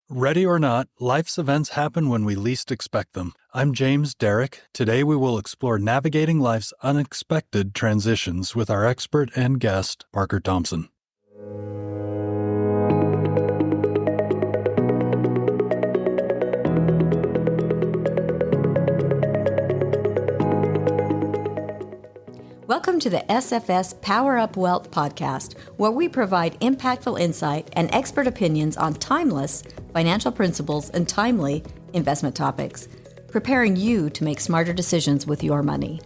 Ready or not, life's events happen when we least expect them. I'm James Derrick. Today we will explore navigating life's unexpected transitions with our expert and guest, Parker Thompson. Welcome to the SFS Power Up Wealth podcast, where we provide impactful insight and expert opinions on timeless financial principles and timely investment topics, preparing you to make smarter decisions with your money.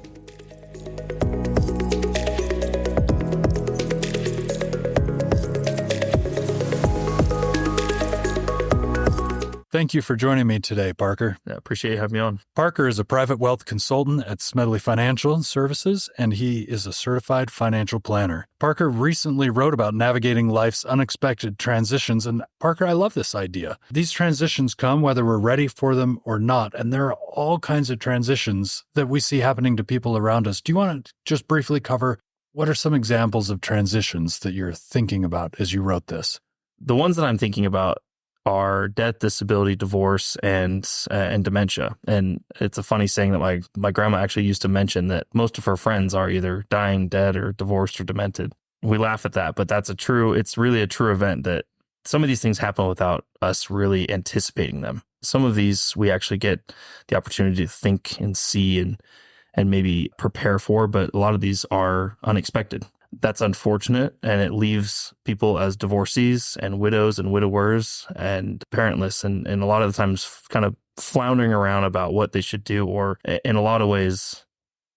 Thank you for joining me today, Parker. I appreciate you having me on. Parker is a private wealth consultant at Smedley Financial Services, and he is a certified financial planner. Parker recently wrote about navigating life's unexpected transitions, and Parker, I love this idea. These transitions come whether we're ready for them or not, and there are all kinds of transitions that we see happening to people around us. Do you want to just briefly cover what are some examples of transitions that you're thinking about as you wrote this? The ones that I'm thinking about are death, disability, divorce, and dementia. And it's a funny saying that my grandma actually used to mention that most of her friends are either dying, dead, or divorced or demented. We laugh at that, but it's really a true event that some of these things happen without us really anticipating them. Some of these we actually get the opportunity to think and see and maybe prepare for, but a lot of these are unexpected. That's unfortunate, and it leaves people as divorcees and widows and widowers and parentless and a lot of the times kind of floundering around about what they should do, or in a lot of ways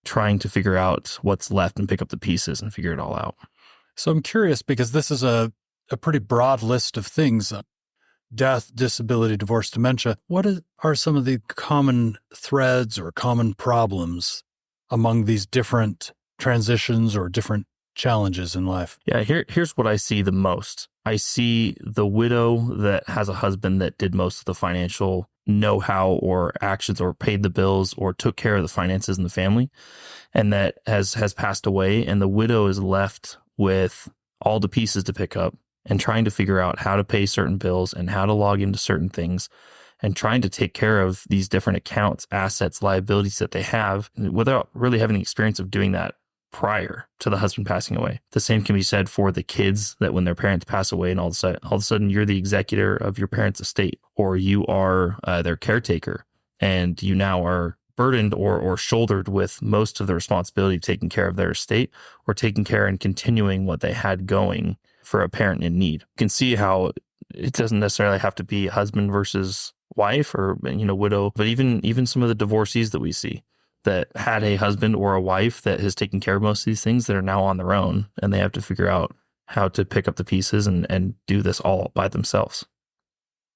trying to figure out what's left and pick up the pieces and figure it all out. So I'm curious because this is a pretty broad list of things: death, disability, divorce, dementia. What are some of the common threads or common problems among these different transitions or different challenges in life? Yeah, here's what I see the most. I see the widow that has a husband that did most of the financial know-how or actions or paid the bills or took care of the finances in the family, and that has passed away, and the widow is left with all the pieces to pick up and trying to figure out how to pay certain bills and how to log into certain things and trying to take care of these different accounts, assets, liabilities that they have without really having the experience of doing that prior to the husband passing away. The same can be said for the kids, that when their parents pass away and all of a sudden you're the executor of your parents' estate, or you are their caretaker, and you now are burdened or shouldered with most of the responsibility of taking care of their estate or taking care and continuing what they had going for a parent in need. You can see how it doesn't necessarily have to be husband versus wife or widow, but even some of the divorcees that we see that had a husband or a wife that has taken care of most of these things that are now on their own, and they have to figure out how to pick up the pieces and do this all by themselves.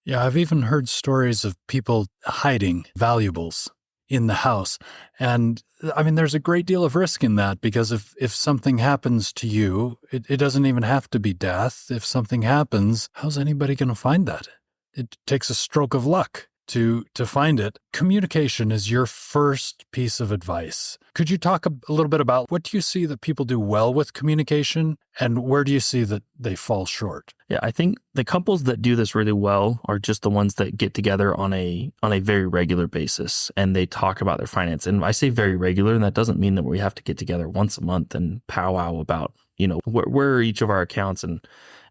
Yeah, I've even heard stories of people hiding valuables in the house. And I mean, there's a great deal of risk in that, because if something happens to you, it doesn't even have to be death. If something happens, how's anybody going to find that? It takes a stroke of luck to find it. Communication is your first piece of advice. Could you talk a little bit about what do you see that people do well with communication, and where do you see that they fall short? Yeah, I think the couples that do this really well are just the ones that get together on a very regular basis and they talk about their finance. And I say very regular, and that doesn't mean that we have to get together once a month and powwow about, where are each of our accounts and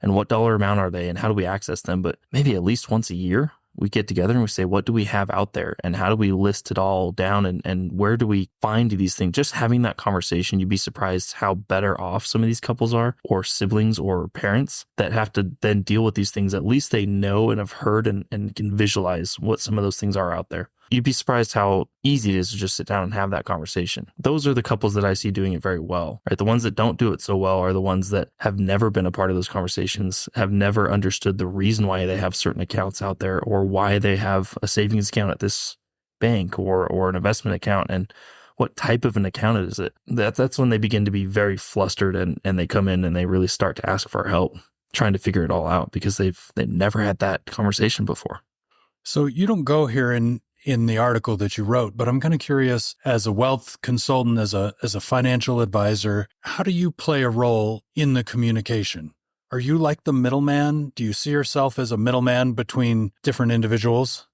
what dollar amount are they and how do we access them, but maybe at least once a year. We get together and we say, what do we have out there and how do we list it all down and where do we find these things? Just having that conversation, you'd be surprised how better off some of these couples are, or siblings or parents that have to then deal with these things. At least they know and have heard and can visualize what some of those things are out there. You'd be surprised how easy it is to just sit down and have that conversation. Those are the couples that I see doing it very well, right? The ones that don't do it so well are the ones that have never been a part of those conversations, have never understood the reason why they have certain accounts out there, or why they have a savings account at this bank or an investment account, and what type of an account is it. That's when they begin to be very flustered and they come in and they really start to ask for help, trying to figure it all out because they've never had that conversation before. So you don't go here in the article that you wrote, but I'm kind of curious, as a wealth consultant, as a financial advisor, how do you play a role in the communication? Are you like the middleman? Do you see yourself as a middleman between different individuals?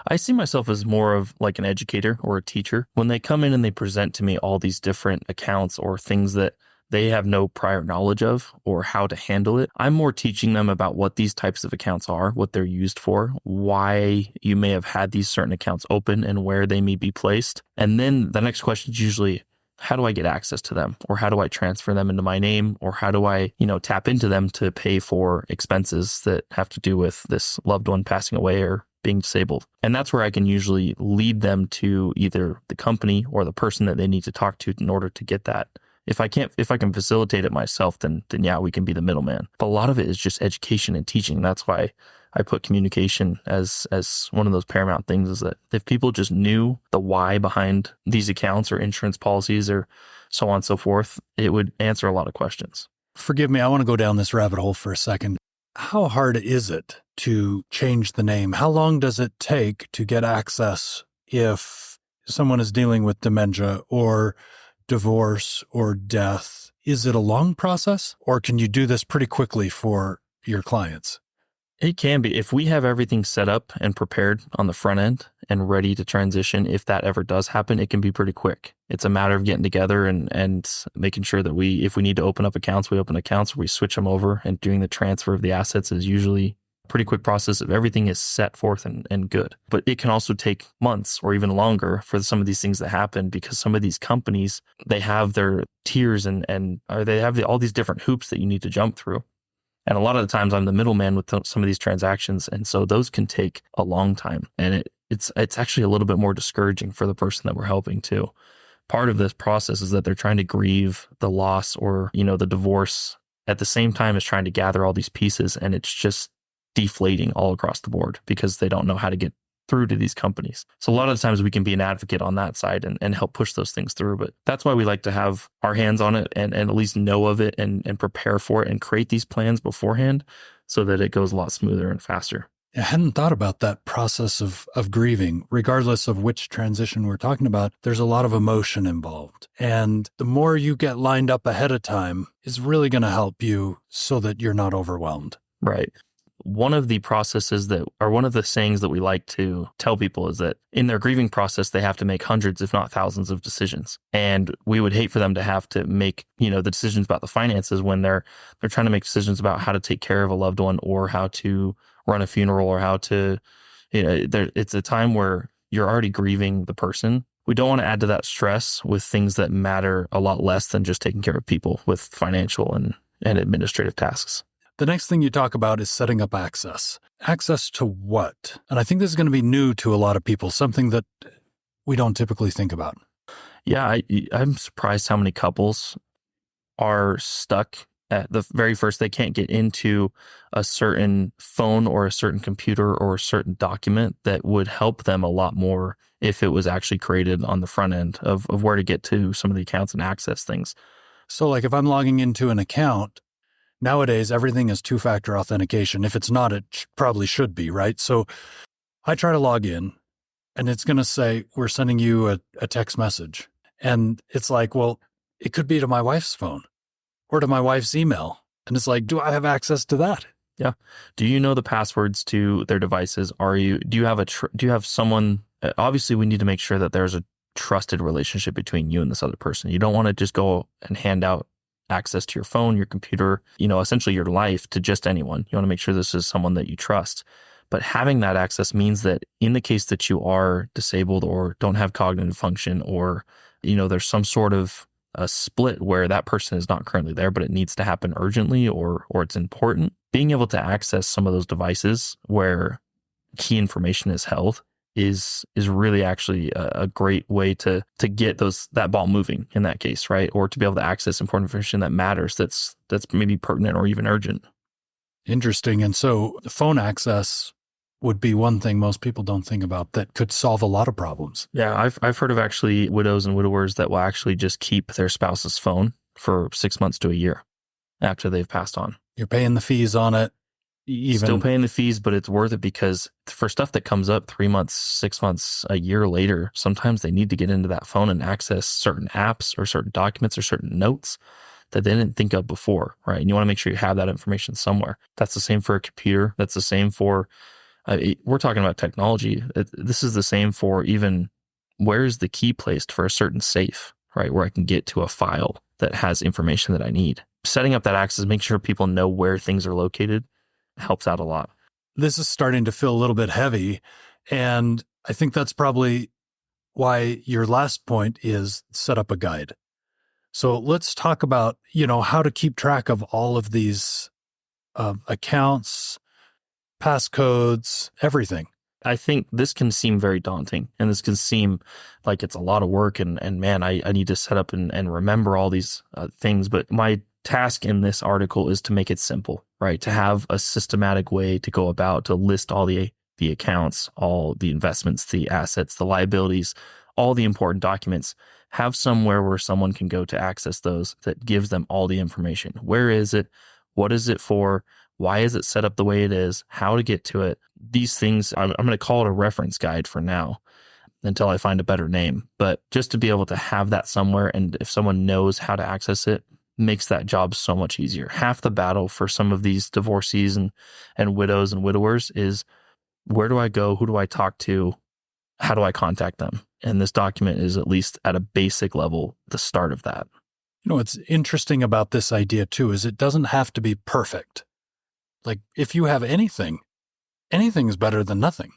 I see myself as more of like an educator or a teacher. When they come in and they present to me all these different accounts or things that they have no prior knowledge of or how to handle it, I'm more teaching them about what these types of accounts are, what they're used for, why you may have had these certain accounts open and where they may be placed. And then the next question is usually, how do I get access to them? Or how do I transfer them into my name? Or how do I, tap into them to pay for expenses that have to do with this loved one passing away or being disabled? And that's where I can usually lead them to either the company or the person that they need to talk to in order to get that. If I can facilitate it myself, then yeah, we can be the middleman. But a lot of it is just education and teaching. That's why I put communication as one of those paramount things, is that if people just knew the why behind these accounts or insurance policies or so on and so forth, it would answer a lot of questions. Forgive me, I want to go down this rabbit hole for a second. How hard is it to change the name? How long does it take to get access if someone is dealing with dementia or divorce or death? Is it a long process, or can you do this pretty quickly for your clients? It can be. If we have everything set up and prepared on the front end and ready to transition, if that ever does happen, it can be pretty quick. It's a matter of getting together and making sure that if we need to open up accounts, we open accounts, we switch them over, and doing the transfer of the assets is usually a pretty quick process if everything is set forth and good. But it can also take months or even longer for some of these things to happen, because some of these companies, they have their tiers and they have all these different hoops that you need to jump through. And a lot of the times I'm the middleman with some of these transactions. And so those can take a long time. And it's actually a little bit more discouraging for the person that we're helping too. Part of this process is that they're trying to grieve the loss or, the divorce at the same time as trying to gather all these pieces. And it's just deflating all across the board because they don't know how to get through to these companies. So a lot of the times we can be an advocate on that side and help push those things through. But that's why we like to have our hands on it and at least know of it and prepare for it and create these plans beforehand so that it goes a lot smoother and faster. I hadn't thought about that process of grieving. Regardless of which transition we're talking about, there's a lot of emotion involved. And the more you get lined up ahead of time is really going to help you so that you're not overwhelmed. Right. One of the processes one of the sayings that we like to tell people is that in their grieving process, they have to make hundreds, if not thousands of decisions. And we would hate for them to have to make, the decisions about the finances when they're trying to make decisions about how to take care of a loved one or how to run a funeral or how to, it's a time where you're already grieving the person. We don't want to add to that stress with things that matter a lot less than just taking care of people with financial and administrative tasks. The next thing you talk about is setting up access. Access to what? And I think this is going to be new to a lot of people, something that we don't typically think about. Yeah, I'm surprised how many couples are stuck at the very first. They can't get into a certain phone or a certain computer or a certain document that would help them a lot more if it was actually created on the front end of where to get to some of the accounts and access things. So like if I'm logging into an account, nowadays, everything is two-factor authentication. If it's not, it probably should be, right? So I try to log in, and it's going to say, we're sending you a text message. And it's like, well, it could be to my wife's phone or to my wife's email. And it's like, do I have access to that? Yeah. Do you know the passwords to their devices? Do you have someone, obviously we need to make sure that there's a trusted relationship between you and this other person. You don't want to just go and hand out access to your phone, your computer, essentially your life to just anyone. You want to make sure this is someone that you trust. But having that access means that in the case that you are disabled or don't have cognitive function or, there's some sort of a split where that person is not currently there, but it needs to happen urgently or it's important, being able to access some of those devices where key information is held is really actually a great way to get that ball moving in that case, right? Or to be able to access important information that matters, that's maybe pertinent or even urgent. Interesting. And so phone access would be one thing most people don't think about that could solve a lot of problems. Yeah, I've heard of actually widows and widowers that will actually just keep their spouse's phone for 6 months to a year after they've passed on. You're paying the fees on it. Still paying the fees, but it's worth it because for stuff that comes up 3 months, 6 months, a year later, sometimes they need to get into that phone and access certain apps or certain documents or certain notes that they didn't think of before, right? And you want to make sure you have that information somewhere. That's the same for a computer. That's the same for, we're talking about technology. This is the same for even where's the key placed for a certain safe, right? Where I can get to a file that has information that I need. Setting up that access, making sure people know where things are located helps out a lot. This is starting to feel a little bit heavy. And I think that's probably why your last point is set up a guide. So let's talk about, how to keep track of all of these accounts, passcodes, everything. I think this can seem very daunting, and this can seem like it's a lot of work, and man, I need to set up and remember all these things. But my task in this article is to make it simple, right? To have a systematic way to go about to list all the accounts, all the investments, the assets, the liabilities, all the important documents. Have somewhere where someone can go to access those that gives them all the information. Where is it? What is it for? Why is it set up the way it is? How to get to it? These things, I'm going to call it a reference guide for now until I find a better name. But just to be able to have that somewhere, and if someone knows how to access it, makes that job so much easier. Half the battle for some of these divorcees and widows and widowers is, where do I go? Who do I talk to? How do I contact them? And this document is, at least at a basic level, the start of that. What's interesting about this idea too is it doesn't have to be perfect. Like, if you have anything is better than nothing.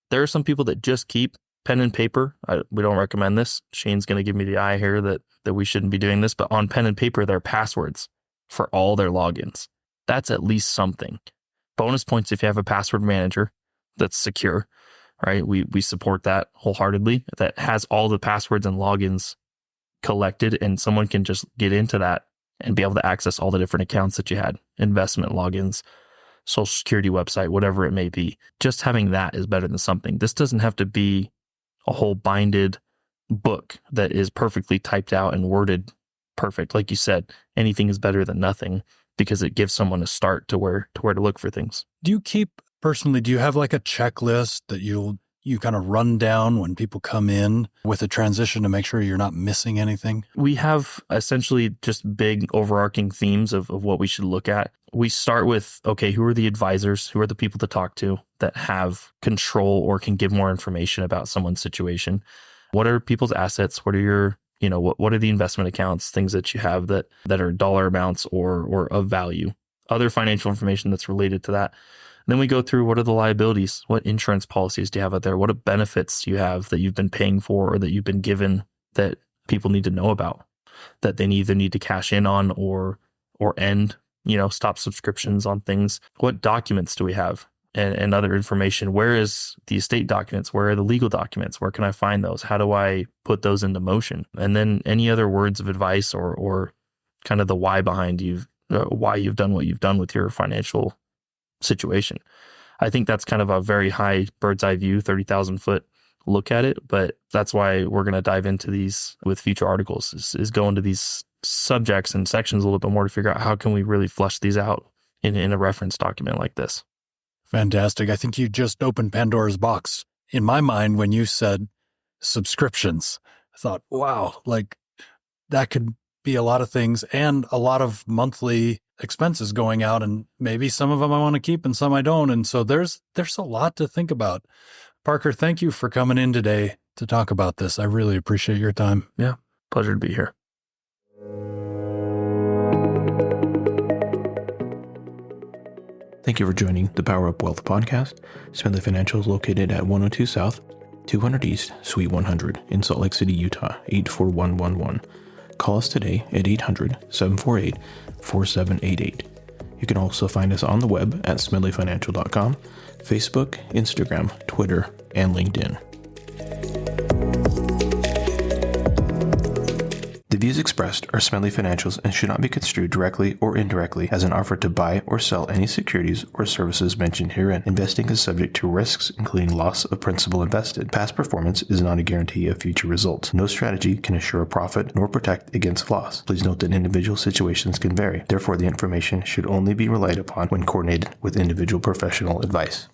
There are some people that just keep pen and paper. We don't recommend this. Shane's going to give me the eye here that we shouldn't be doing this, but on pen and paper, there are passwords for all their logins. That's at least something. Bonus points if you have a password manager that's secure, right? We support that wholeheartedly, that has all the passwords and logins collected, and someone can just get into that and be able to access all the different accounts that you had, investment logins, social security website, whatever it may be. Just having that is better than something. This doesn't have to be a whole binded book that is perfectly typed out and worded perfect. Like you said, anything is better than nothing, because it gives someone a start to where to look for things. Do you have like a checklist that you kind of run down when people come in with a transition to make sure you're not missing anything? We have essentially just big overarching themes of what we should look at. We start with, okay, who are the advisors? Who are the people to talk to that have control or can give more information about someone's situation? What are people's assets? What are your, what are the investment accounts, things that you have that are dollar amounts or of value? Other financial information that's related to that. Then we go through, what are the liabilities? What insurance policies do you have out there? What are benefits do you have that you've been paying for or that you've been given that people need to know about, that they either need to cash in on or end, stop subscriptions on things? What documents do we have and other information? Where is the estate documents? Where are the legal documents? Where can I find those? How do I put those into motion? And then any other words of advice or kind of the why behind why you've done what you've done with your financial situation. I think that's kind of a very high bird's eye view, 30,000 foot look at it. But that's why we're going to dive into these with future articles, is go into these subjects and sections a little bit more to figure out how can we really flesh these out in a reference document like this. Fantastic. I think you just opened Pandora's box. In my mind, when you said subscriptions, I thought, wow, like that could be a lot of things and a lot of monthly expenses going out, and maybe some of them I want to keep and some I don't. And so there's a lot to think about. Parker, thank you for coming in today to talk about this. I really appreciate your time. Yeah, pleasure to be here. Thank you for joining the Power Up Wealth podcast. Smedley Financial is located at 102 South, 200 East, Suite 100 in Salt Lake City, Utah, 84111. Call us today at 800-748-4788. You can also find us on the web at smedleyfinancial.com, Facebook, Instagram, Twitter, and LinkedIn. The views expressed are Smedley Financial's and should not be construed directly or indirectly as an offer to buy or sell any securities or services mentioned herein. Investing is subject to risks, including loss of principal invested. Past performance is not a guarantee of future results. No strategy can assure a profit nor protect against loss. Please note that individual situations can vary. Therefore, the information should only be relied upon when coordinated with individual professional advice.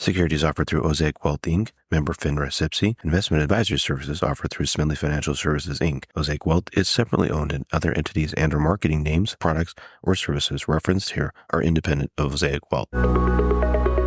Securities offered through Osaic Wealth Inc., member FINRA SIPC. Investment advisory services offered through Smedley Financial Services Inc. Osaic Wealth is separately owned, and other entities and/or marketing names, products, or services referenced here are independent of Osaic Wealth.